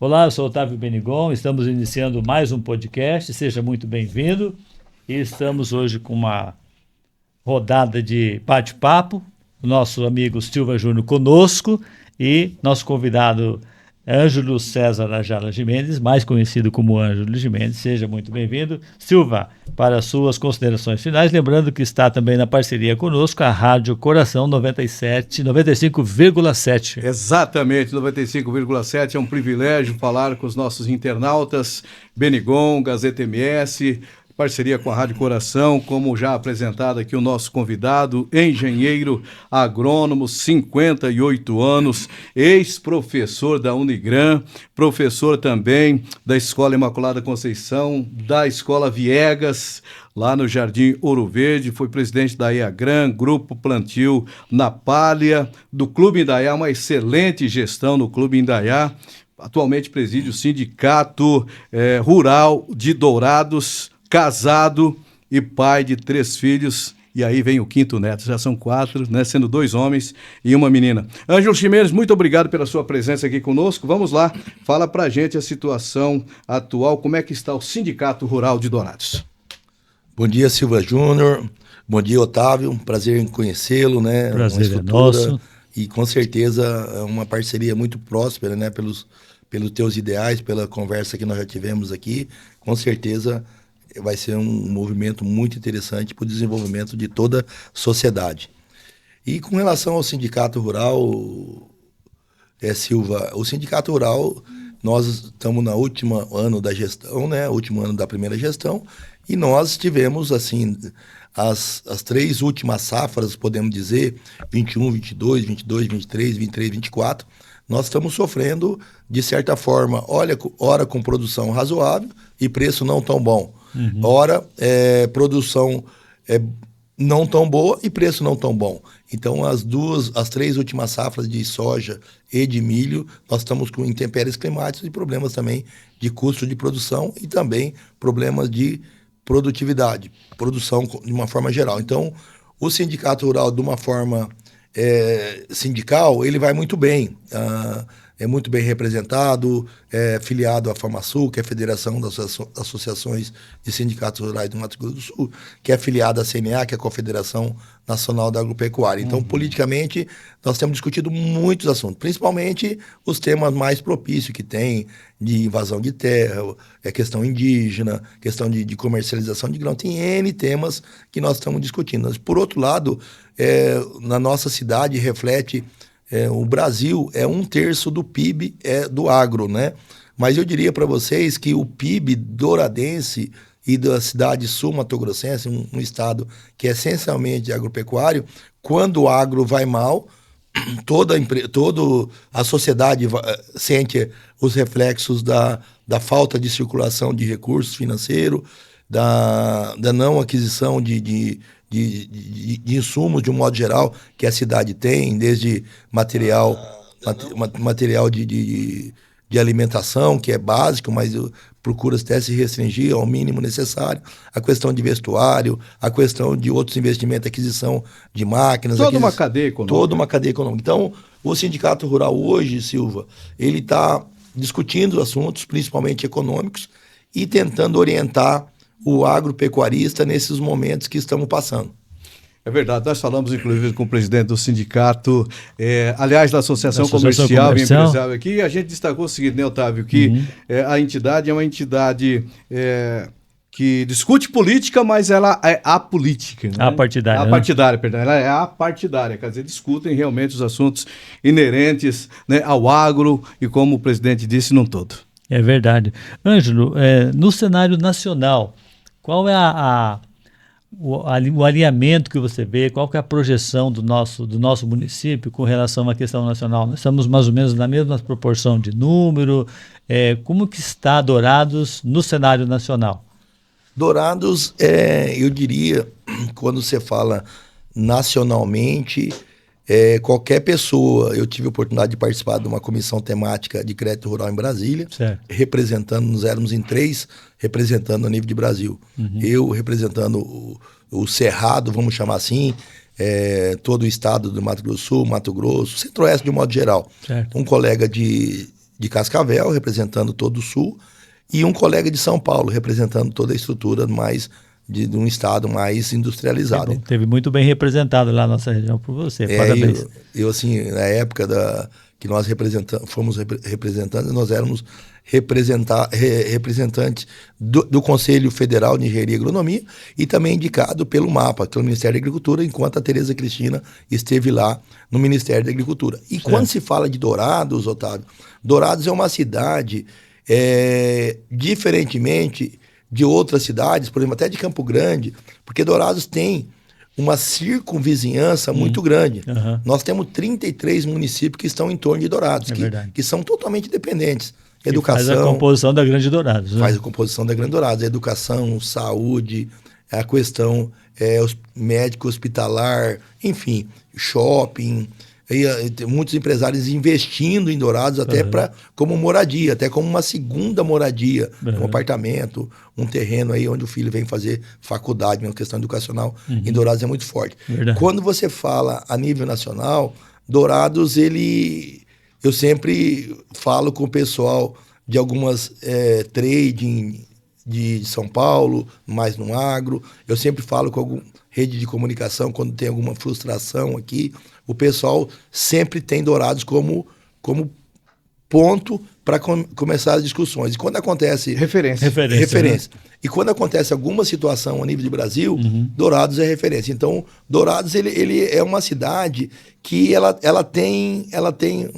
Olá, eu sou Otávio Benigon, estamos iniciando mais um podcast, seja muito bem-vindo. E estamos hoje com uma rodada de bate-papo, o nosso amigo Silva Júnior conosco e nosso convidado Ângelo César Ajala de Mendes, mais conhecido como Ângelo de Mendes. Seja muito bem-vindo. Silva, para as suas considerações finais, lembrando que está também na parceria conosco a Rádio Coração 95,7. Exatamente, 95,7. É um privilégio falar com os nossos internautas, Benigon, Gazeta MS, parceria com a Rádio Coração, como já apresentado aqui o nosso convidado, engenheiro agrônomo, 58 anos, ex-professor da Unigran, professor também da Escola Imaculada Conceição, da Escola Viegas, lá no Jardim Ouro Verde, foi presidente da IAGRAN, Grupo Plantio na Palha, do Clube Indaiá, uma excelente gestão no Clube Indaiá. Atualmente preside o Sindicato Rural de Dourados, casado e pai de 3 filhos, e aí vem o 5º neto, já são 4, né, sendo 2 homens e uma menina. Ângelo Ximenes, muito obrigado pela sua presença aqui conosco. Vamos lá, fala pra gente a situação atual, como é que está o Sindicato Rural de Dourados. Bom dia, Silva Júnior. Bom dia, Otávio. Prazer em conhecê-lo, né? Prazer é nosso. E com certeza é uma parceria muito próspera, né? Pelos teus ideais, pela conversa que nós já tivemos aqui. Com certeza vai ser um movimento muito interessante para o desenvolvimento de toda a sociedade. E com relação ao Sindicato Rural, Silva, o Sindicato Rural, nós estamos no último ano da gestão, né? Último ano da primeira gestão, e nós tivemos, assim, as 3 últimas safras, podemos dizer, 21, 22, 22, 23, 23, 24, nós estamos sofrendo, de certa forma, ora com produção razoável e preço não tão bom. Ora, produção não tão boa e preço não tão bom. Então, as 3 últimas safras de soja e de milho, nós estamos com intempéries climáticas e problemas também de custo de produção e também problemas de produtividade, produção de uma forma geral. Então, o Sindicato Rural, de uma forma sindical, ele vai muito bem. É muito bem representado, é filiado à FamaSul, que é a Federação das Associações de Sindicatos Rurais do Mato Grosso do Sul, que é filiada à CNA, que é a Confederação Nacional da Agropecuária. Então, politicamente, nós temos discutido muitos assuntos, principalmente os temas mais propícios que tem, de invasão de terra, questão indígena, questão de comercialização de grão. Tem N temas que nós estamos discutindo. Mas, por outro lado, na nossa cidade reflete... o Brasil é 1/3 do PIB do agro, né? Mas eu diria para vocês que o PIB douradense e da cidade sul-mato-grossense, um estado que é essencialmente agropecuário, quando o agro vai mal, toda a sociedade sente os reflexos da falta de circulação de recursos financeiros, da não aquisição de insumos, de um modo geral, que a cidade tem, desde material de alimentação, que é básico, mas procura até se restringir ao mínimo necessário, a questão de vestuário, a questão de outros investimentos, aquisição de máquinas. Toda uma cadeia econômica. Toda uma cadeia econômica. Então, o Sindicato Rural hoje, Silva, ele está discutindo assuntos, principalmente econômicos, e tentando orientar o agropecuarista nesses momentos que estamos passando. É verdade, nós falamos inclusive com o presidente do sindicato, aliás, da Associação Comercial e Empresarial aqui, e a gente destacou o seguinte, né, Otávio, que a entidade é uma entidade que discute política, mas ela é apolítica. Né? Apartidária. Apartidária, perdão. Ela é apartidária, quer dizer, discutem realmente os assuntos inerentes, né, ao agro e, como o presidente disse, num todo. É verdade. Ângelo, no cenário nacional, qual é o alinhamento que você vê, qual que é a projeção do nosso município com relação à questão nacional? Nós estamos mais ou menos na mesma proporção de número, como que está Dourados no cenário nacional? Dourados, eu diria, quando você fala nacionalmente, qualquer pessoa, eu tive a oportunidade de participar de uma comissão temática de crédito rural em Brasília, certo, representando, nós éramos em 3, representando a nível de Brasil. Eu representando o Cerrado, vamos chamar assim, todo o estado do Mato Grosso do Sul, Mato Grosso, Centro-Oeste de um modo geral. Certo. Um colega de de Cascavel, representando todo o Sul, e um colega de São Paulo, representando toda a estrutura mais de um estado mais industrializado. Teve muito bem representado lá na nossa região por você. Parabéns. Eu assim, na época que nós fomos representantes, nós éramos representantes do Conselho Federal de Engenharia e Agronomia e também indicado pelo MAPA, pelo Ministério da Agricultura, enquanto a Tereza Cristina esteve lá no Ministério da Agricultura. E quando se fala de Dourados, Otávio, Dourados é uma cidade, diferentemente de outras cidades, por exemplo, até de Campo Grande, porque Dourados tem uma circunvizinhança muito grande. Nós temos 33 municípios que estão em torno de Dourados, que são totalmente dependentes. Educação, faz a composição da Grande Dourados. Né? Faz a composição da Grande Dourados. Educação, saúde, a questão médico hospitalar, enfim, shopping. Muitos empresários investindo em Dourados até como moradia, até como uma segunda moradia, um apartamento, um terreno aí onde o filho vem fazer faculdade, uma questão educacional em Dourados é muito forte. Quando você fala a nível nacional, Dourados, eu sempre falo com o pessoal de algumas trading de São Paulo, mais no agro, eu sempre falo com alguma rede de comunicação quando tem alguma frustração aqui, o pessoal sempre tem Dourados como ponto para começar as discussões. E quando acontece... Referência. Né? E quando acontece alguma situação a nível de Brasil, Dourados é referência. Então, Dourados ele é uma cidade que ela tem,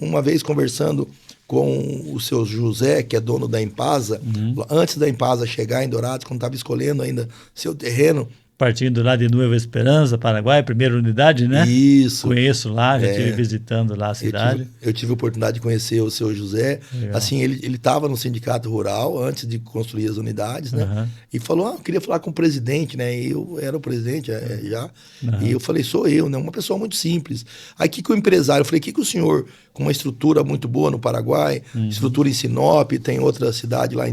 uma vez conversando com o seu José, que é dono da Impasa, antes da Impasa chegar em Dourados, quando estava escolhendo ainda seu terreno, partindo lá de Nova Esperança, Paraguai, primeira unidade, né? Isso. Conheço lá, já estive visitando lá a cidade. Eu tive a oportunidade de conhecer o seu José. Legal. Assim, ele estava no sindicato rural antes de construir as unidades, né? E falou, eu queria falar com o presidente, né? E eu era o presidente já. E eu falei, sou eu, né? Uma pessoa muito simples. Aí que o empresário, eu falei, que o senhor, com uma estrutura muito boa no Paraguai, estrutura em Sinop, tem outra cidade lá,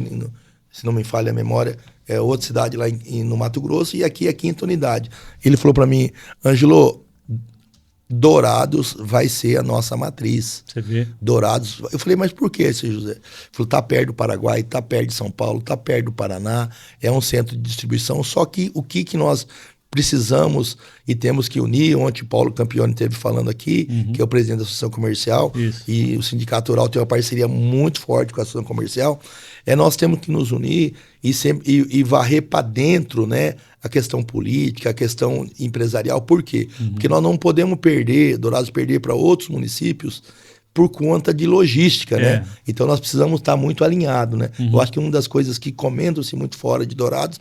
se não me falha a memória, outra cidade lá no Mato Grosso, e aqui é a 5ª unidade. Ele falou para mim, Ângelo, Dourados vai ser a nossa matriz. Você vê? Dourados. Eu falei, mas por que, seu José? Ele falou, tá perto do Paraguai, tá perto de São Paulo, tá perto do Paraná, é um centro de distribuição, só que o que nós precisamos e temos que unir, ontem o Paulo Campione esteve falando aqui, que é o presidente da Associação Comercial, e o Sindicato Rural tem uma parceria muito forte com a Associação Comercial, nós temos que nos unir e varrer para dentro, né, a questão política, a questão empresarial. Por quê? Porque nós não podemos Dourados perder para outros municípios por conta de logística, né? Então nós precisamos estar muito alinhados, né? Eu acho que uma das coisas que comentam-se muito fora de Dourados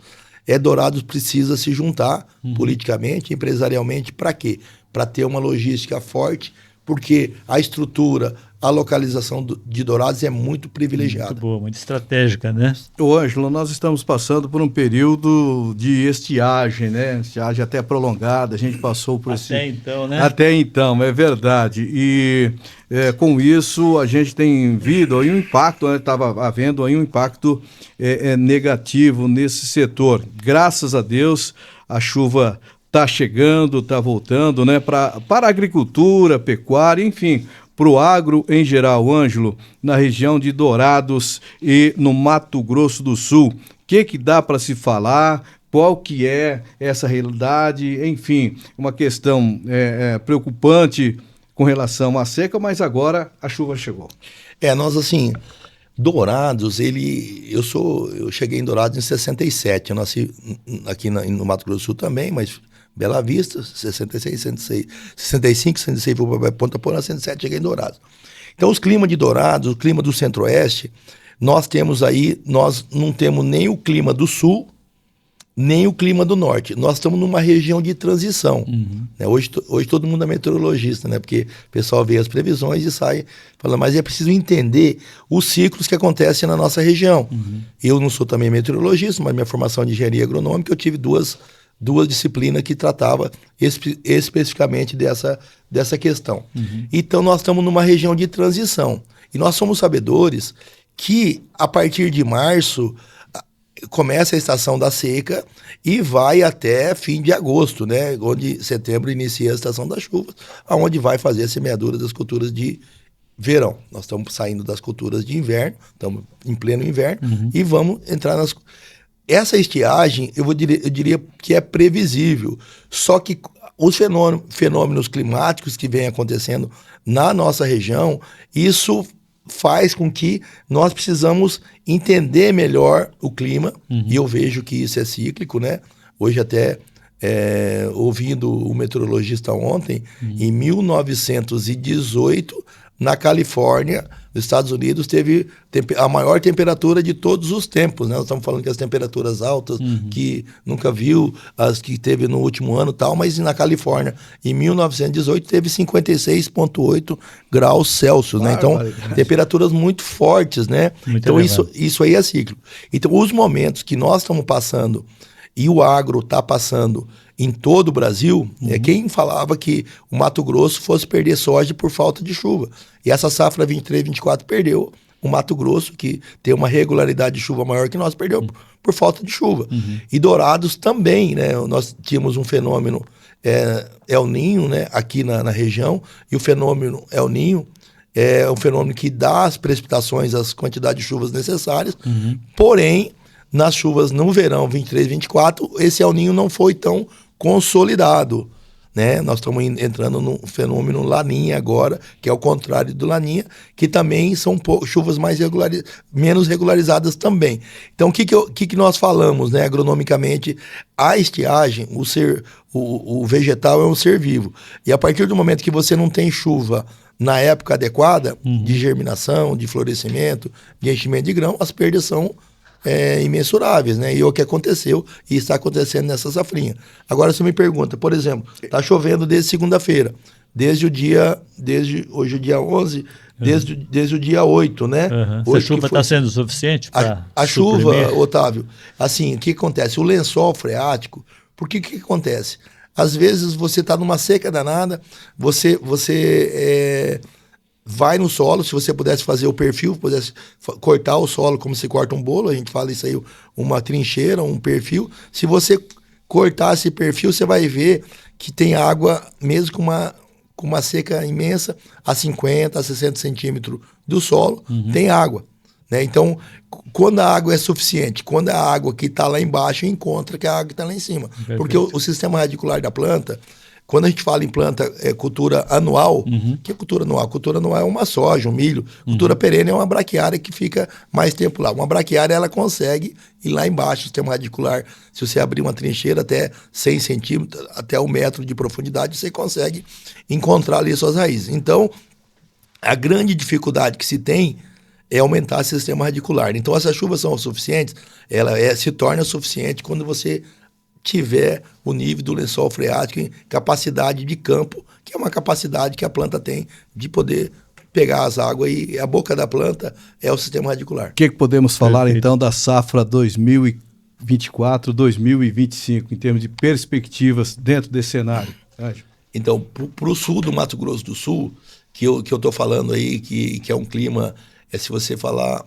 Dourados precisa se juntar politicamente, empresarialmente, para quê? Para ter uma logística forte, porque a estrutura, a localização de Dourados é muito privilegiada. Muito boa, muito estratégica, né? Ô Ângelo, nós estamos passando por um período de estiagem, né? Estiagem até prolongada, a gente passou por Até então, né? Até então, é verdade. E com isso a gente tem visto aí um impacto, estava havendo aí um impacto negativo nesse setor. Graças a Deus, a chuva está chegando, está voltando, né? Para a agricultura, pecuária, enfim, para o agro em geral, Ângelo, na região de Dourados e no Mato Grosso do Sul. O que dá para se falar? Qual que é essa realidade? Enfim, uma questão preocupante com relação à seca, mas agora a chuva chegou. Nós assim, Dourados, eu cheguei em Dourados em 67, eu nasci aqui no Mato Grosso do Sul também, mas Bela Vista, 66, 65, 66, fui para Ponta Porã, 67, cheguei em Dourados. Então, os climas de Dourados, o clima do Centro-Oeste, nós não temos nem o clima do Sul, nem o clima do Norte. Nós estamos numa região de transição. Né? Hoje todo mundo é meteorologista, né? Porque o pessoal vê as previsões e sai falando, mas é preciso entender os ciclos que acontecem na nossa região. Eu não sou também meteorologista, mas minha formação de engenharia agronômica, eu tive duas disciplinas que tratavam especificamente dessa questão. Então, nós estamos numa região de transição. E nós somos sabedores que, a partir de março, começa a estação da seca e vai até fim de agosto, né? Onde setembro inicia a estação das chuvas, onde vai fazer a semeadura das culturas de verão. Nós estamos saindo das culturas de inverno, estamos em pleno inverno, e vamos entrar nas... Essa estiagem, eu diria que é previsível, só que os fenômenos climáticos que vêm acontecendo na nossa região, isso faz com que nós precisamos entender melhor o clima, e eu vejo que isso é cíclico, né? Hoje até, ouvindo o meteorologista ontem, em 1918, na Califórnia, nos Estados Unidos, teve a maior temperatura de todos os tempos, né? Nós estamos falando que as temperaturas altas, que nunca viu, as que teve no último ano e tal, mas na Califórnia, em 1918, teve 56,8 graus Celsius, né? Então, temperaturas muito fortes, né? Então, isso aí é ciclo. Então, os momentos que nós estamos passando e o agro está passando em todo o Brasil, quem falava que o Mato Grosso fosse perder soja por falta de chuva. E essa safra 23-24 perdeu o Mato Grosso, que tem uma regularidade de chuva maior que nós, perdeu por falta de chuva. E Dourados também, né? Nós tínhamos um fenômeno El Niño, né? Aqui na região, e o fenômeno El Niño é um fenômeno que dá as precipitações, as quantidades de chuvas necessárias, porém, nas chuvas no verão 23-24, esse El Niño não foi tão consolidado, né? Nós estamos entrando no fenômeno Laninha agora, que é o contrário do Laninha, que também são chuvas menos regularizadas também. Então, o que nós falamos, né? Agronomicamente, a estiagem, o vegetal é um ser vivo. E a partir do momento que você não tem chuva na época adequada, de germinação, de florescimento, de enchimento de grão, as perdas são imensuráveis, né? E o que aconteceu e está acontecendo nessa safrinha. Agora você me pergunta, por exemplo, está chovendo desde segunda-feira, desde hoje o dia 11, desde o dia 8, né? Essa chuva está sendo suficiente para a chuva, Otávio, assim, o que acontece? O lençol freático, porque o que acontece? Às vezes você está numa seca danada, você vai no solo, se você pudesse fazer o perfil, pudesse cortar o solo como se corta um bolo, a gente fala isso aí, uma trincheira, um perfil. Se você cortar esse perfil, você vai ver que tem água, mesmo com uma seca imensa, a 50, a 60 centímetros do solo, tem água, né? Então, quando a água é suficiente, quando a água que está lá embaixo encontra que a água está lá em cima. Perfeito. Porque o sistema radicular da planta, quando a gente fala em planta cultura anual, que é cultura anual? Cultura anual é uma soja, um milho. Cultura perene é uma braquiária que fica mais tempo lá. Uma braquiária, ela consegue ir lá embaixo, o sistema radicular. Se você abrir uma trincheira até 100 centímetros, até 1 metro de profundidade, você consegue encontrar ali suas raízes. Então, a grande dificuldade que se tem é aumentar esse sistema radicular. Então, essas chuvas são suficientes, ela se torna suficiente quando você tiver o nível do lençol freático em capacidade de campo, que é uma capacidade que a planta tem de poder pegar as águas, e a boca da planta é o sistema radicular. O que podemos falar, então, da safra 2024-2025, em termos de perspectivas dentro desse cenário? Então, para o sul do Mato Grosso do Sul, que eu estou falando aí, que é um clima, se você falar,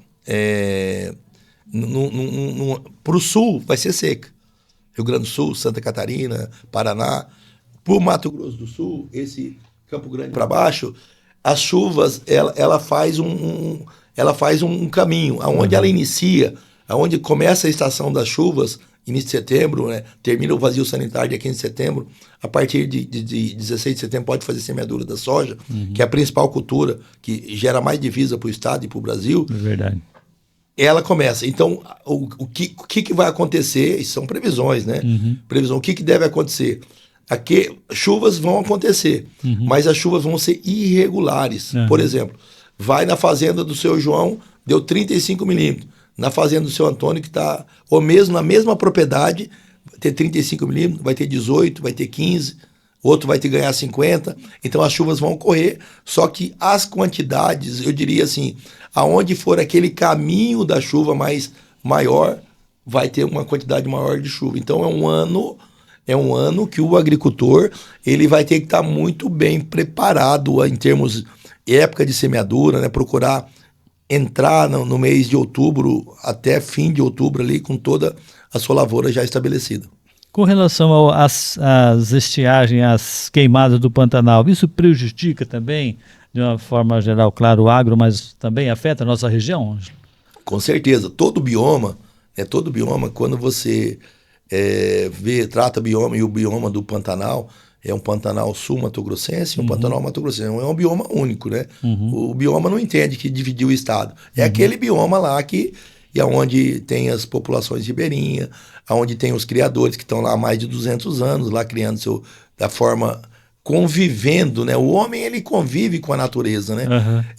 para o sul vai ser seca. Rio Grande do Sul, Santa Catarina, Paraná. Para o Mato Grosso do Sul, esse Campo Grande para baixo, as chuvas, ela faz um caminho, aonde ela inicia, aonde começa a estação das chuvas, início de setembro, né? Termina o vazio sanitário dia 15 de setembro, a partir de 16 de setembro pode fazer semeadura da soja, que é a principal cultura, que gera mais divisa para o estado e para o Brasil. É verdade. Ela começa. Então, o que vai acontecer? Isso são previsões, né? Previsão. O que deve acontecer? Chuvas vão acontecer, mas as chuvas vão ser irregulares. Por exemplo, vai na fazenda do seu João, deu 35 milímetros. Na fazenda do seu Antônio, que está, ou mesmo na mesma propriedade, vai ter 35 milímetros, vai ter 18, vai ter 15, outro vai ter que ganhar 50. Então as chuvas vão ocorrer, só que as quantidades, eu diria assim, aonde for aquele caminho da chuva maior, vai ter uma quantidade maior de chuva. Então é um ano que o agricultor ele vai ter que estar muito bem preparado em termos de época de semeadura, né? Procurar entrar no mês de outubro até fim de outubro ali com toda a sua lavoura já estabelecida. Com relação às estiagens, às queimadas do Pantanal, isso prejudica também, de uma forma geral, claro, o agro, mas também afeta a nossa região, Ângelo? Com certeza, todo bioma, quando você trata bioma, e o bioma do Pantanal é um Pantanal sul-mato-grossense e um Pantanal mato-grossense, é um bioma único, né? O bioma não entende que dividiu o estado, é aquele bioma lá que é onde tem as populações ribeirinhas, onde tem os criadores que estão lá há mais de 200 anos, lá criando da forma, convivendo, né? O homem, ele convive com a natureza, né?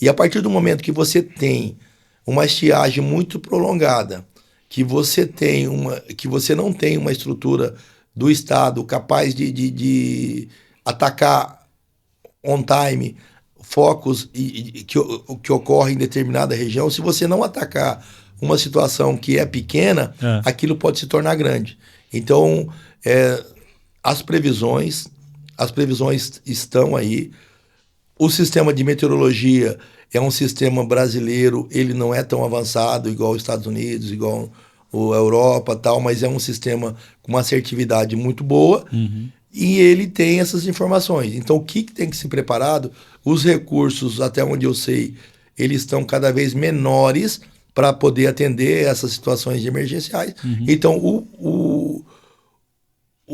E a partir do momento que você tem uma estiagem muito prolongada, que você não tem uma estrutura do Estado capaz de atacar on time focos que ocorrem em determinada região, se você não atacar uma situação que é pequena, aquilo pode se tornar grande. Então, as previsões estão aí. O sistema de meteorologia é um sistema brasileiro, ele não é tão avançado igual os Estados Unidos, igual a Europa, tal, mas é um sistema com uma assertividade muito boa e ele tem essas informações. Então, o que tem que ser preparado? Os recursos, até onde eu sei, eles estão cada vez menores para poder atender essas situações emergenciais. Então, o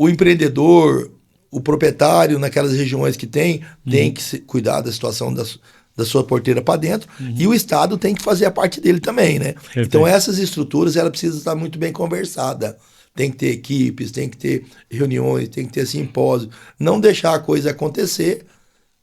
empreendedor, o proprietário naquelas regiões que tem que cuidar da situação da sua porteira para dentro, e o Estado tem que fazer a parte dele também, né? Perfeito. Então essas estruturas, ela precisa estar muito bem conversada. Tem que ter equipes, tem que ter reuniões, tem que ter simpósio, não deixar a coisa acontecer.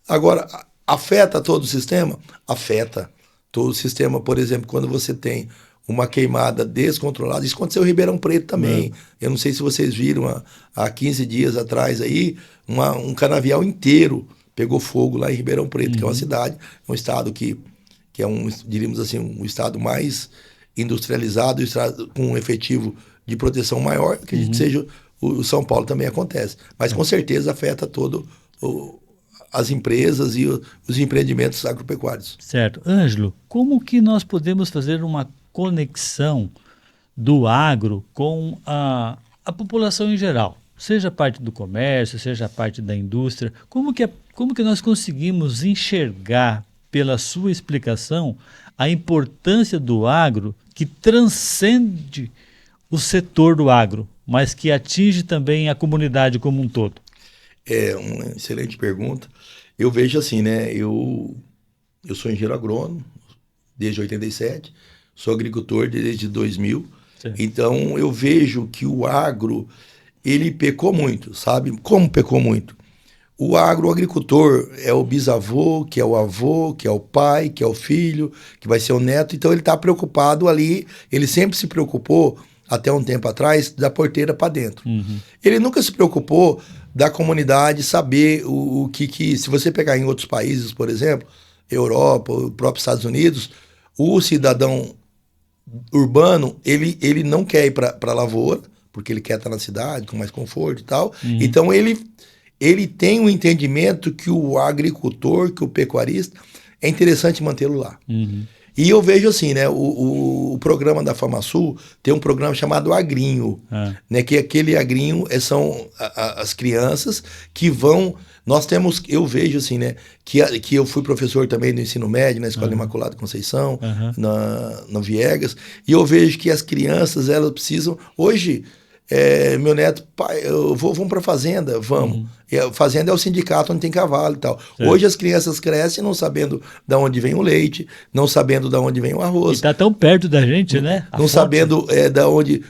Agora, afeta todo o sistema? Afeta todo o sistema. Por exemplo, quando você tem uma queimada descontrolada, isso aconteceu em Ribeirão Preto também. Eu não sei se vocês viram, há 15 dias atrás aí, um canavial inteiro pegou fogo lá em Ribeirão Preto, que é uma cidade, um estado que é diríamos assim, um estado mais industrializado, com um efetivo de proteção maior, acredito que seja o São Paulo também acontece. Mas com certeza afeta todo as empresas e os empreendimentos agropecuários. Certo. Ângelo, como que nós podemos fazer uma conexão do agro com a população em geral? Seja parte do comércio, seja parte da indústria. Como que nós conseguimos enxergar, pela sua explicação, a importância do agro que transcende o setor do agro, mas que atinge também a comunidade como um todo? É uma excelente pergunta. Eu vejo assim, né? Eu sou engenheiro agrônomo desde 87, sou agricultor desde 2000. Sim. Então eu vejo que o agro, ele pecou muito, sabe? Como pecou muito? O agricultor é o bisavô, que é o avô, que é o pai, que é o filho, que vai ser o neto. Então ele está preocupado ali, ele sempre se preocupou, até um tempo atrás, da porteira para dentro. Ele nunca se preocupou da comunidade saber o que... Se você pegar em outros países, por exemplo, Europa, o próprio Estados Unidos, o cidadão urbano, ele não quer ir para a lavoura, porque ele quer estar na cidade com mais conforto e tal. Então ele tem um entendimento que o agricultor, que o pecuarista, é interessante mantê-lo lá. E eu vejo assim, né, o programa da FamaSul tem um programa chamado Agrinho, né, que aquele Agrinho são as crianças que vão... eu vejo assim, né, que eu fui professor também do ensino médio, na Escola Imaculada Conceição, no Viegas, e eu vejo que as crianças, elas precisam... Hoje, meu neto, pai, vamos para a fazenda, vamos. E a fazenda é o sindicato onde tem cavalo e tal. Sim. Hoje as crianças crescem não sabendo de onde vem o leite, não sabendo de onde vem o arroz. E está tão perto da gente, né? Não sabendo de onde,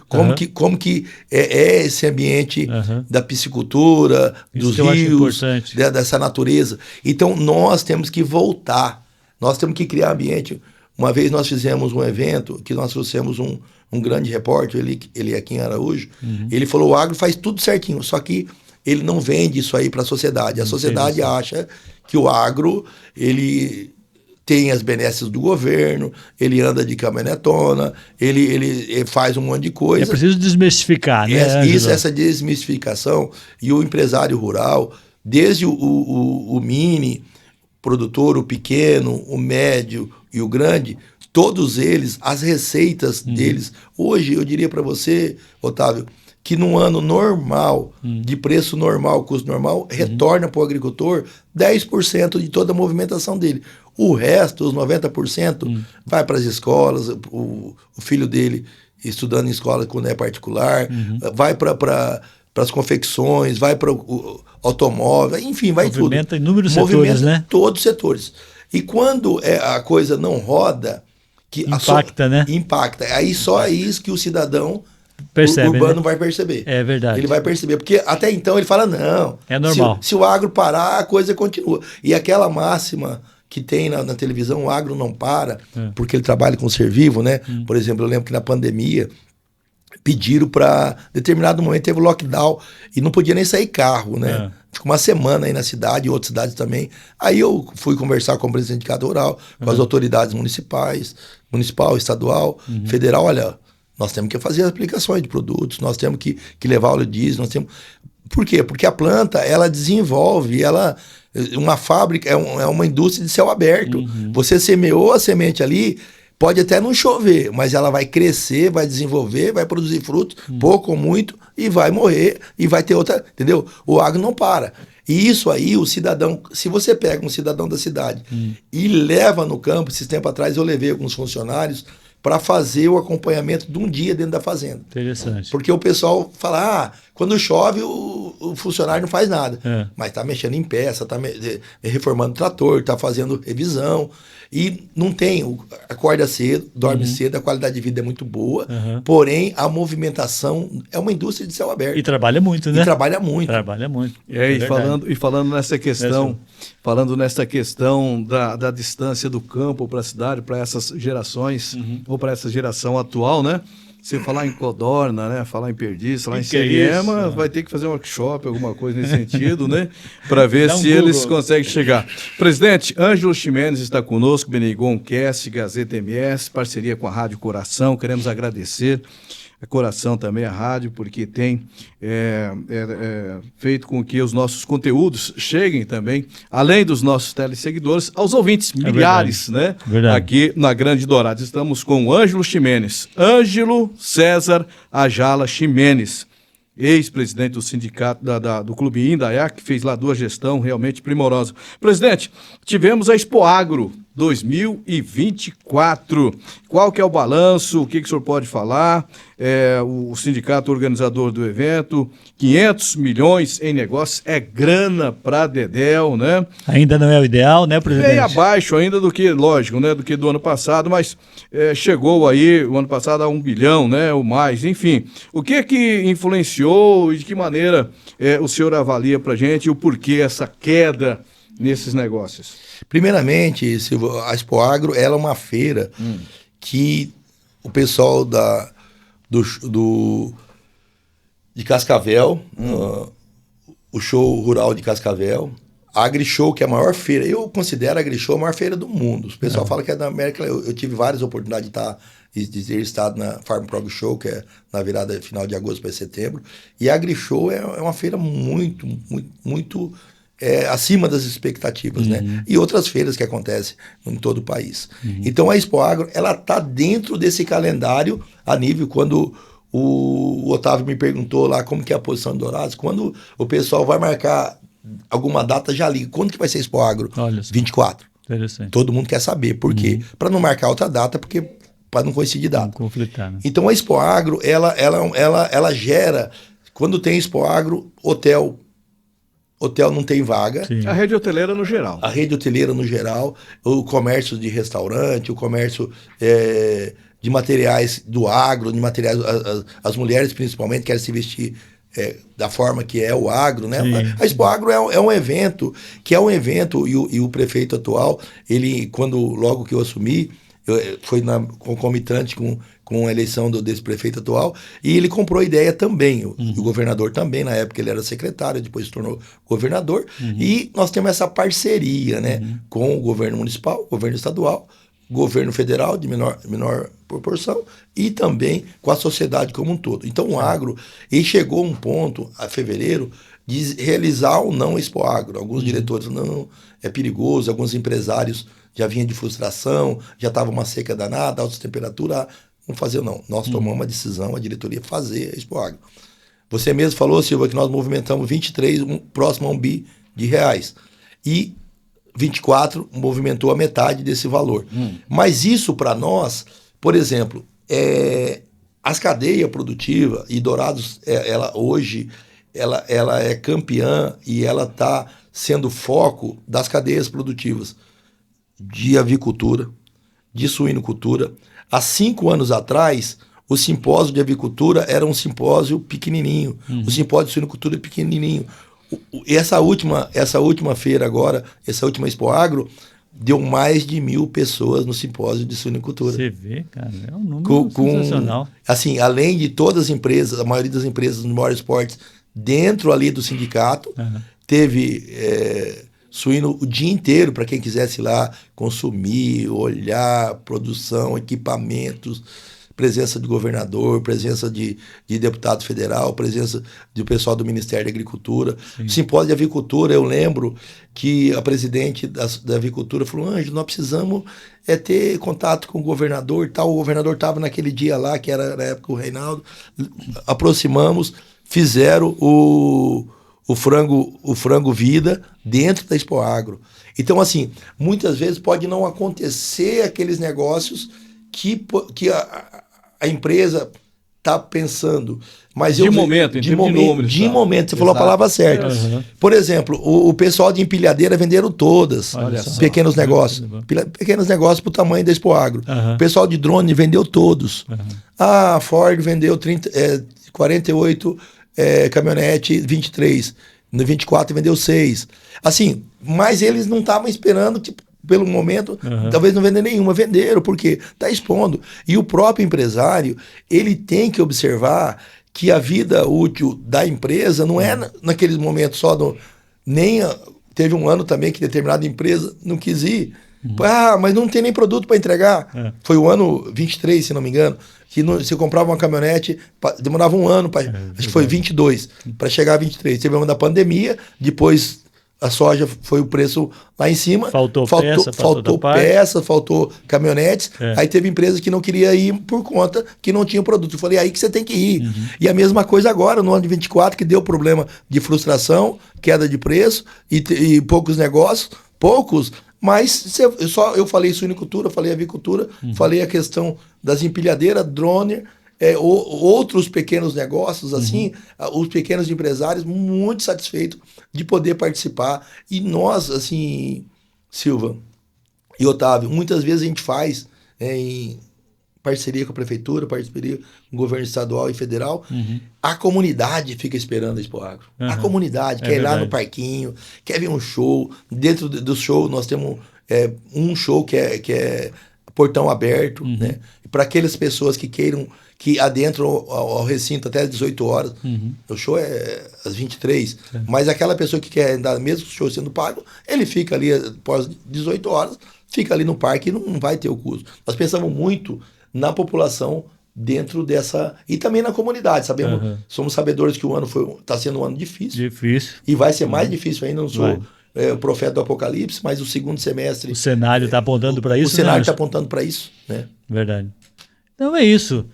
como que é esse ambiente da piscicultura, dos rios, dessa natureza. Então nós temos que voltar, nós temos que criar ambiente. Uma vez nós fizemos um evento que nós trouxemos um grande repórter, ele aqui em Araújo, ele falou: o agro faz tudo certinho, só que ele não vende isso aí para a sociedade. A sociedade acha que o agro, ele tem as benesses do governo, ele anda de caminhonetona, ele faz um monte de coisa. É preciso desmistificar, né? Essa desmistificação, e o empresário rural, desde o mini produtor, o pequeno, o médio e o grande, todos eles, as receitas deles, hoje eu diria para você, Otávio, que num ano normal, de preço normal, custo normal, retorna para o agricultor 10% de toda a movimentação dele. O resto, os 90%, vai para as escolas, o filho dele estudando em escola quando é particular, vai para as confecções, vai para o automóvel, enfim, vai tudo. Movimenta inúmeros setores, né? Todos os setores. E quando a coisa não roda, que impacta, né? Impacta. Aí só é isso que o cidadão percebe, urbano, né? vai perceber. É verdade. Ele vai perceber, porque até então ele fala, não, é normal. Se o agro parar, a coisa continua. E aquela máxima que tem na televisão, o agro não para, porque ele trabalha com ser vivo, né? Por exemplo, eu lembro que na pandemia pediram para, determinado momento teve o lockdown e não podia nem sair carro, né? Ficou uma semana aí na cidade, em outras cidades também. Aí eu fui conversar com o presidente do sindicato rural, com as autoridades municipal, estadual, federal, olha, nós temos que fazer as aplicações de produtos, nós temos que levar óleo diesel, nós temos... Por quê? Porque a planta, ela desenvolve, uma fábrica, é uma indústria de céu aberto. Você semeou a semente ali, pode até não chover, mas ela vai crescer, vai desenvolver, vai produzir frutos, pouco ou muito, e vai morrer, e vai ter outra, entendeu? O agro não para. E isso aí, o cidadão, se você pega um cidadão da cidade e leva no campo, esses tempos atrás eu levei alguns funcionários para fazer o acompanhamento de um dia dentro da fazenda. Interessante. Porque o pessoal fala, quando chove o funcionário não faz nada. Mas está mexendo em peça, está reformando o trator, está fazendo revisão. E não tem, acorda cedo, dorme cedo, a qualidade de vida é muito boa, porém a movimentação é uma indústria de céu aberto. E trabalha muito, né? E trabalha muito. Trabalha muito. E aí, falando nessa questão, da distância do campo para a cidade, para essas gerações, ou para essa geração atual, né? Se falar em Codorna, né? Falar em Perdiz, falar em Seriema, vai ter que fazer um workshop, alguma coisa nesse sentido, né? Para ver se eles conseguem chegar. Presidente, Ângelo Ximenes está conosco, Benigon Cast, Gazeta MS, parceria com a Rádio Coração. Queremos agradecer a Coração também, a rádio, porque tem feito com que os nossos conteúdos cheguem também, além dos nossos teleseguidores, aos ouvintes, milhares, né? Verdade. Aqui na Grande Dourado. Estamos com o Ângelo Ximenes, Ângelo César Ajala Ximenes, ex-presidente do sindicato do Clube Indaiá, que fez lá 2 gestão realmente primorosa. Presidente, tivemos a Expo Agro 2024. Qual que é o balanço? O que o senhor pode falar? O sindicato organizador do evento, 500 milhões em negócios, é grana para Dedéu, né? Ainda não é o ideal, né, presidente? Bem abaixo ainda do que, lógico, né, do que do ano passado, mas chegou aí, o ano passado, a 1 bilhão, né, ou mais, enfim. O que influenciou e de que maneira o senhor avalia para a gente o porquê essa queda nesses negócios? Primeiramente, Silvio, a Expo Agro, ela é uma feira que o pessoal de Cascavel, o show rural de Cascavel, a AgriShow, que é a maior feira, eu considero a AgriShow a maior feira do mundo. O pessoal fala que é da América, eu tive várias oportunidades de ter estado na Farm Prog Show, que é na virada final de agosto para setembro, e a AgriShow é uma feira muito, muito, muito acima das expectativas, né? E outras feiras que acontecem em todo o país. Então a Expo Agro, ela está dentro desse calendário a nível, quando o Otávio me perguntou lá como que é a posição de Dourados, quando o pessoal vai marcar alguma data, já liga. Quando que vai ser a Expo Agro? Olha só. 24. Interessante. Todo mundo quer saber. Por quê? Para não marcar outra data, porque para não coincidir data. Não conflitar, né? Então a Expo Agro, ela gera, quando tem Expo Agro, hotel não tem vaga. Sim. A rede hoteleira no geral. A rede hoteleira no geral, o comércio de restaurante, o comércio de materiais do agro, de materiais, as mulheres principalmente querem se vestir da forma que é o agro, né? A Expo Agro é um evento, e o prefeito atual, ele, logo que eu assumi, foi concomitante com a eleição desse prefeito atual, e ele comprou a ideia também, o governador também, na época ele era secretário, depois se tornou governador, e nós temos essa parceria, né, com o governo municipal, governo estadual, governo federal de menor proporção, e também com a sociedade como um todo. Então o agro, ele chegou a um ponto, a fevereiro, de realizar ou não Expo Agro. Alguns diretores, não, é perigoso, alguns empresários já vinham de frustração, já estava uma seca danada, alta temperatura, não fazer não. Nós tomamos uma decisão, a diretoria, fazer a Expo Agro. Você mesmo falou, Silva, que nós movimentamos 23, próximo a R$1 bi. E 24 movimentou a metade desse valor. Mas isso para nós, por exemplo, as cadeias produtivas, e Dourados, ela hoje, ela é campeã e ela está sendo foco das cadeias produtivas de avicultura, de suinocultura. Há 5 anos atrás, o simpósio de avicultura era um simpósio pequenininho, o simpósio de suinocultura é pequenininho. Essa última feira agora, essa última Expo Agro, deu mais de 1.000 pessoas no simpósio de suinocultura. Você vê, cara, é um número sensacional. Assim, além de todas as empresas, a maioria das empresas dos maiores portes, dentro ali do sindicato, teve suíno o dia inteiro para quem quisesse ir lá consumir, olhar, produção, equipamentos, presença de governador, presença de deputado federal, presença do pessoal do Ministério da Agricultura. Sim. Simpósio de avicultura, eu lembro que a presidente da avicultura falou, Ângelo, nós precisamos ter contato com o governador e tal. O governador estava naquele dia lá, que era na época o Reinaldo. Aproximamos, fizeram o frango vida dentro da Expo Agro. Então, assim, muitas vezes pode não acontecer aqueles negócios que a empresa está pensando. Mas de momento, de momento, você falou a palavra certa. Por exemplo, o pessoal de empilhadeira venderam todas. Pequenos negócios. Pequenos negócios para o tamanho da Expo Agro. O pessoal de drone vendeu todos. A Ford vendeu 48 caminhonete 23. No 24 vendeu 6. Assim, mas eles não estavam esperando que pelo momento, talvez não vender nenhuma, venderam, porque está expondo. E o próprio empresário, ele tem que observar que a vida útil da empresa não é naqueles momentos só, teve um ano também que determinada empresa não quis ir. Mas não tem nem produto para entregar. Foi o ano 23, se não me engano, que você comprava uma caminhonete, demorava um ano, acho que foi 22, para chegar a 23. Teve o ano da pandemia, depois a soja foi o preço lá em cima. Faltou peça, faltou caminhonetes. Aí teve empresa que não queria ir por conta que não tinha produto. Eu falei, aí que você tem que ir. E a mesma coisa agora, no ano de 24, que deu problema de frustração, queda de preço e poucos negócios. Mas eu falei suinocultura, falei avicultura, falei a questão das empilhadeiras, drone, outros pequenos negócios, assim, os pequenos empresários muito satisfeitos de poder participar. E nós, assim, Silva e Otávio, muitas vezes a gente faz em parceria com a prefeitura, parceria com o governo estadual e federal, a comunidade fica esperando a Expo Agro. A comunidade quer ir lá no parquinho, quer ver um show. Dentro do show nós temos um show que é portão aberto, né? Para aquelas pessoas que queiram que adentram ao recinto até às 18 horas. O show é às 23. Mas aquela pessoa que quer andar, mesmo o show sendo pago, ele fica ali após 18 horas, fica ali no parque e não vai ter o custo. Nós pensamos muito na população dentro dessa... E também na comunidade, sabemos, somos sabedores que o ano está sendo um ano difícil. E vai ser mais difícil ainda, não sou o profeta do Apocalipse, mas o segundo semestre... O cenário está apontando para isso, O cenário está apontando para isso, né? Verdade. Então é isso.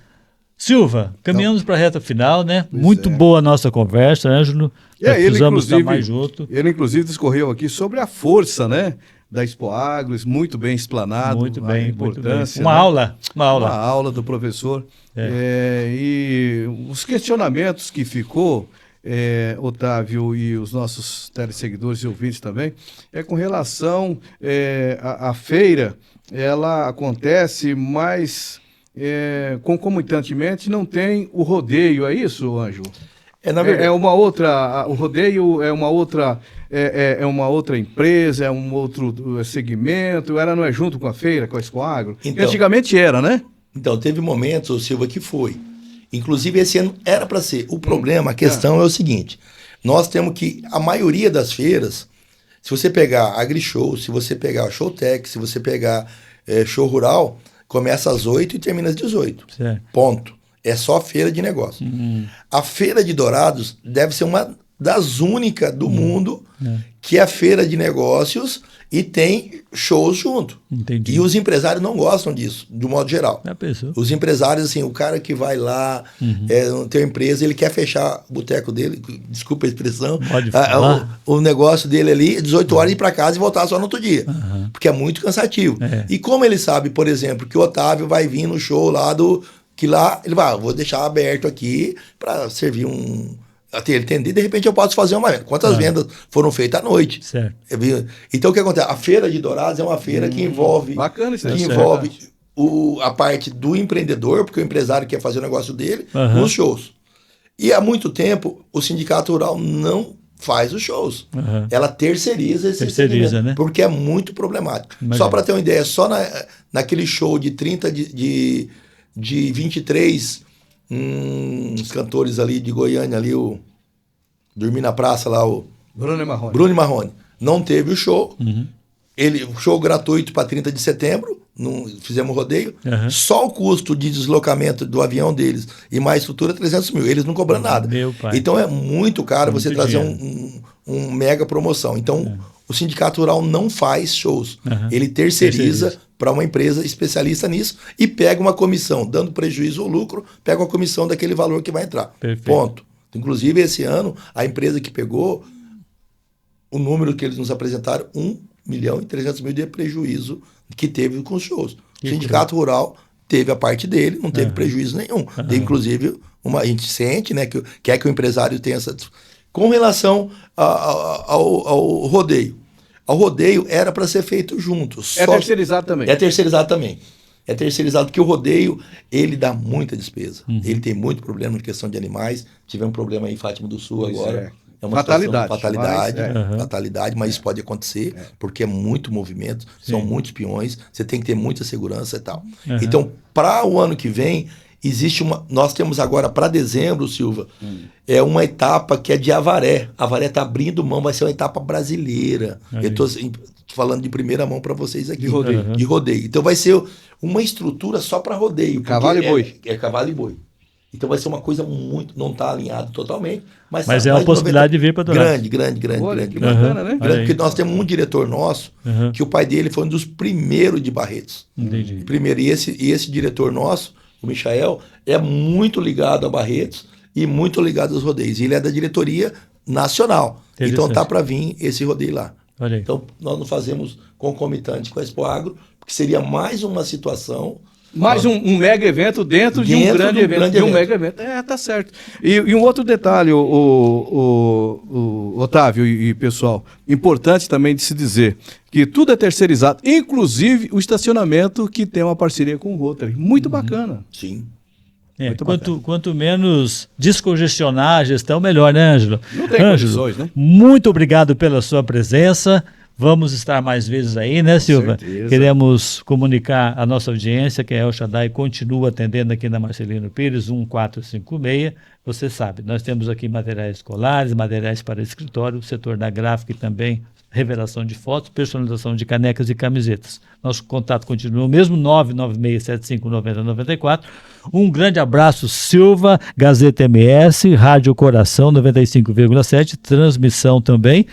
Silva, caminhamos para a reta final, né? Muito boa a nossa conversa, Ângelo. Precisamos estar mais junto. Ele, inclusive, discorreu aqui sobre a força, né? Da Expo Agro, muito bem explanado. Muito bem, importância, Uma aula. Uma aula do professor. E os questionamentos que ficou, Otávio e os nossos teleseguidores e ouvintes também, com relação à feira, ela acontece, mas concomitantemente não tem o rodeio, é isso, Ângelo? Na verdade. O rodeio é uma outra... É uma outra empresa, é um outro segmento, ela não é junto com a feira, com a Expo Agro? Então, antigamente era, né? Então, teve momentos, Silva, que foi. Inclusive, esse ano era para ser. O problema, a questão é o seguinte, nós temos que, a maioria das feiras, se você pegar AgriShow, se você pegar Showtech, se você pegar Show Rural, começa às 8 e termina às 18. Ponto. É só feira de negócio. A feira de Dourados deve ser uma das únicas do mundo, que é a feira de negócios e tem shows junto. Entendi. E os empresários não gostam disso, de um modo geral. Já pensou? Os empresários, assim, o cara que vai lá, tem uma empresa, ele quer fechar o boteco dele, desculpa a expressão, Pode falar. o negócio dele ali, 18 horas, ir para casa e voltar só no outro dia. Porque é muito cansativo. E como ele sabe, por exemplo, que o Otávio vai vir no show lá que lá, ele vai, vou deixar aberto aqui para servir até ele entender, de repente eu posso fazer uma venda. Quantas vendas foram feitas à noite? Certo. Então o que acontece? A feira de Dourados é uma feira que envolve, bacana isso aí. envolve a parte do empreendedor, porque o empresário quer fazer o negócio dele, nos shows. E há muito tempo o Sindicato Rural não faz os shows. Ela terceiriza esse segmento, né? Porque é muito problemático. Só para ter uma ideia, só naquele show de 30 de 23 uns cantores ali de Goiânia, ali o Dormir na Praça lá, o Bruno e Marrone. Não teve o show. O show gratuito para 30 de setembro, fizemos rodeio. Só o custo de deslocamento do avião deles e mais estrutura, 300 mil. Eles não cobram nada. Então é muito caro você trazer um mega promoção. Então o Sindicato Rural não faz shows. Ele terceiriza para uma empresa especialista nisso e pega uma comissão, dando prejuízo ou lucro, pega uma comissão daquele valor que vai entrar. Perfeito. Ponto. Inclusive, esse ano, a empresa que pegou, o número que eles nos apresentaram, 1.300.000 de prejuízo que teve com os shows. O Sindicato Rural teve a parte dele, não teve prejuízo nenhum. Inclusive, a gente sente, né, que quer que o empresário tenha essa... Com relação ao rodeio. O rodeio era para ser feito juntos. É terceirizado também. É terceirizado também. É terceirizado porque o rodeio, ele dá muita despesa. Ele tem muito problema na questão de animais. Tivemos um problema aí em Fátima do Sul agora. É uma fatalidade, mas isso pode acontecer, porque é muito movimento, são muitos peões, você tem que ter muita segurança e tal. Então, para o ano que vem, nós temos agora para dezembro, Silva, é uma etapa que é de Avaré. Avaré está abrindo mão, vai ser uma etapa brasileira. Eu estou falando de primeira mão para vocês aqui. De rodeio. Então vai ser uma estrutura só para rodeio. Cavalo e boi. É cavalo e boi. Então vai ser uma coisa muito... Não está alinhado totalmente. Mas é uma possibilidade de vir para Dourados. Grande. Bacana, né? Grande, porque nós temos um diretor nosso, que o pai dele foi um dos primeiros de Barretos. Entendi. Primeiro, e esse diretor nosso, o Michael, é muito ligado a Barretos e muito ligado aos rodeios. Ele é da diretoria nacional. Então tá para vir esse rodeio lá. Então nós não fazemos concomitante com a Expo Agro, porque seria mais uma situação... Mais um mega evento dentro de um grande evento. Mega evento. Tá certo. E um outro detalhe, o Otávio e pessoal, importante também de se dizer que tudo é terceirizado, inclusive o estacionamento, que tem uma parceria com o Rotary. Muito bacana. Sim. Quanto menos descongestionar a gestão, melhor, né, Ângelo? Não tem condições, né? Muito obrigado pela sua presença. Vamos estar mais vezes aí, né, Silva? Certeza. Queremos comunicar à nossa audiência que a El Shaddai continua atendendo aqui na Marcelino Pires, 1456. Você sabe, nós temos aqui materiais escolares, materiais para escritório, o setor da gráfica e também revelação de fotos, personalização de canecas e camisetas. Nosso contato continua o mesmo, 996759094. Um grande abraço, Silva, Gazeta MS, Rádio Coração 95,7, transmissão também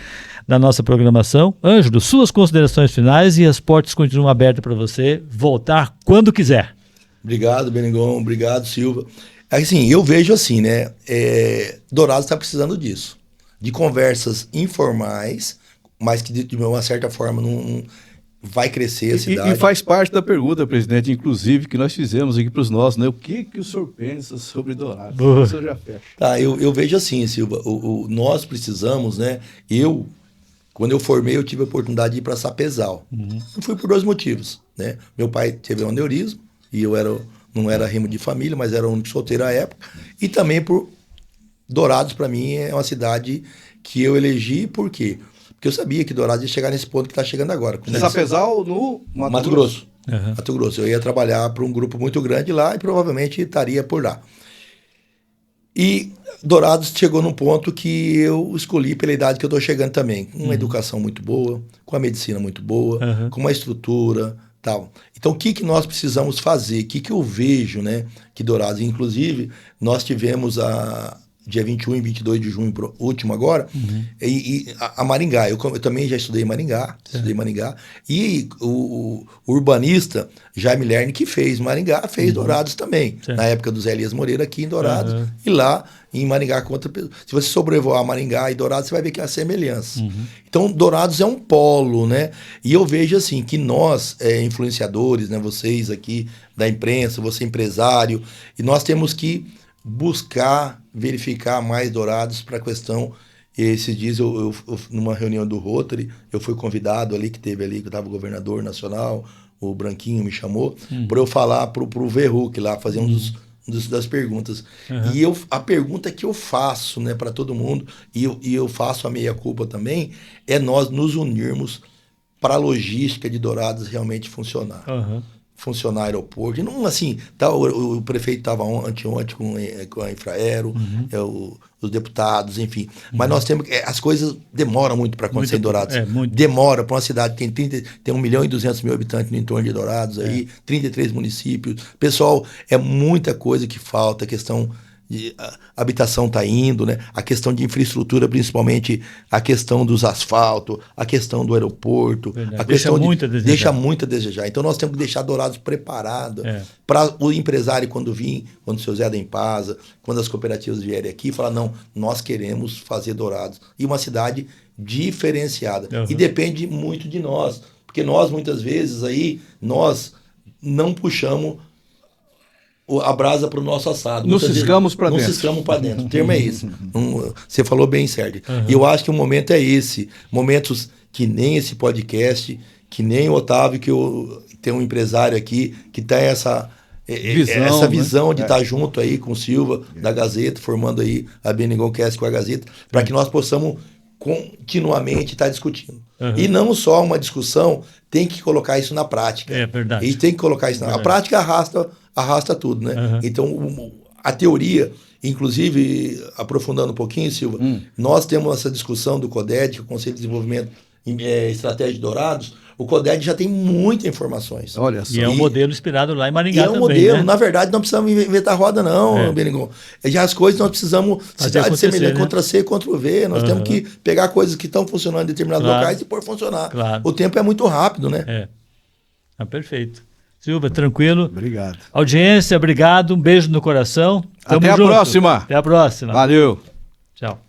da nossa programação. Ângelo, suas considerações finais e as portas continuam abertas para você voltar quando quiser. Obrigado, Benigon, obrigado, Silva. Assim, eu vejo assim, né? Dourados está precisando disso, de conversas informais, mas que de uma certa forma não vai crescer a cidade. E faz parte da pergunta, presidente, inclusive, que nós fizemos aqui para os nossos, né? O que o senhor pensa sobre Dourados? O senhor já fecha. Tá, eu vejo assim, Silva, nós precisamos, né? Quando eu formei, eu tive a oportunidade de ir para Sapezal. Eu fui por 2 motivos, né? Meu pai teve um aneurisma e eu não era rimo de família, mas era o único solteiro à época. E também por Dourados, para mim, é uma cidade que eu elegi, por quê? Porque eu sabia que Dourados ia chegar nesse ponto que está chegando agora. Sapezal no Mato Grosso. Mato Grosso. Eu ia trabalhar para um grupo muito grande lá e provavelmente estaria por lá. E Dourados chegou num ponto que eu escolhi pela idade que eu estou chegando também. Com uma educação muito boa, com a medicina muito boa, com uma estrutura, tal. Então, o que nós precisamos fazer? O que eu vejo, né? Que Dourados, inclusive, nós tivemos dia 21 e 22 de junho, último agora, e a Maringá. Eu também já estudei em Maringá, e o urbanista Jaime Lerner, que fez Maringá, fez Dourados também, na época do Zé Elias Moreira, aqui em Dourados, e lá em Maringá. Se você sobrevoar Maringá e Dourados, você vai ver que há semelhança. Então, Dourados é um polo, né? E eu vejo assim, que nós, influenciadores, né, vocês aqui da imprensa, você empresário, e nós temos que buscar verificar mais Dourados para a questão. Esses dias, eu, numa reunião do Rotary, eu fui convidado ali, que estava o governador nacional, o Branquinho me chamou, para eu falar para o Verruc lá, fazer das perguntas. E a pergunta que eu faço, né, para todo mundo, e eu faço a meia-culpa também, é nós nos unirmos para a logística de Dourados realmente funcionar. Funcionar aeroporto. E não assim, o prefeito estava ontem com a Infraero, os deputados, enfim. Mas nós temos que. As coisas demoram muito para acontecer em Dourados. Demora para uma cidade que tem 1.200.000 habitantes no entorno de Dourados, aí, 33 municípios. Pessoal, é muita coisa que falta, a questão de habitação está indo, né? A questão de infraestrutura, principalmente a questão dos asfaltos, a questão do aeroporto, a questão deixa muito a desejar. Então nós temos que deixar Dourados preparado para o empresário quando o seu Zé da Empasa, quando as cooperativas vierem aqui, falar, não, nós queremos fazer Dourados. E uma cidade diferenciada. E depende muito de nós, porque nós muitas vezes aí, nós não puxamos a brasa para o nosso assado. Não ciscamos para dentro. Não ciscamos para dentro. O termo é esse. Você falou bem, Sérgio. E eu acho que o momento é esse. Momentos que nem esse podcast, que nem o Otávio, que tem um empresário aqui, que tem essa visão de estar junto aí com o Silva, da Gazeta, formando aí a Benigão Cast com a Gazeta, para que nós possamos continuamente estar discutindo. E não só uma discussão, tem que colocar isso na prática. É verdade. E tem que colocar isso a prática arrasta tudo, né? Então, a teoria, inclusive, aprofundando um pouquinho, Silva, nós temos essa discussão do CODED, o Conselho de Desenvolvimento Estratégia de Dourados. O CODED já tem muitas informações. Olha só. E é um modelo inspirado lá em Maringá também, modelo, né? Na verdade, não precisamos inventar roda, não, Benigão. Já as coisas nós precisamos, cidade semelhante, né? Ctrl+C, Ctrl+V, nós temos que pegar coisas que estão funcionando em determinados locais e pôr funcionar. O tempo é muito rápido, né? Perfeito. Silva, tranquilo. Obrigado. Audiência, obrigado. Um beijo no coração. Até a próxima. Até a próxima. Valeu. Tchau.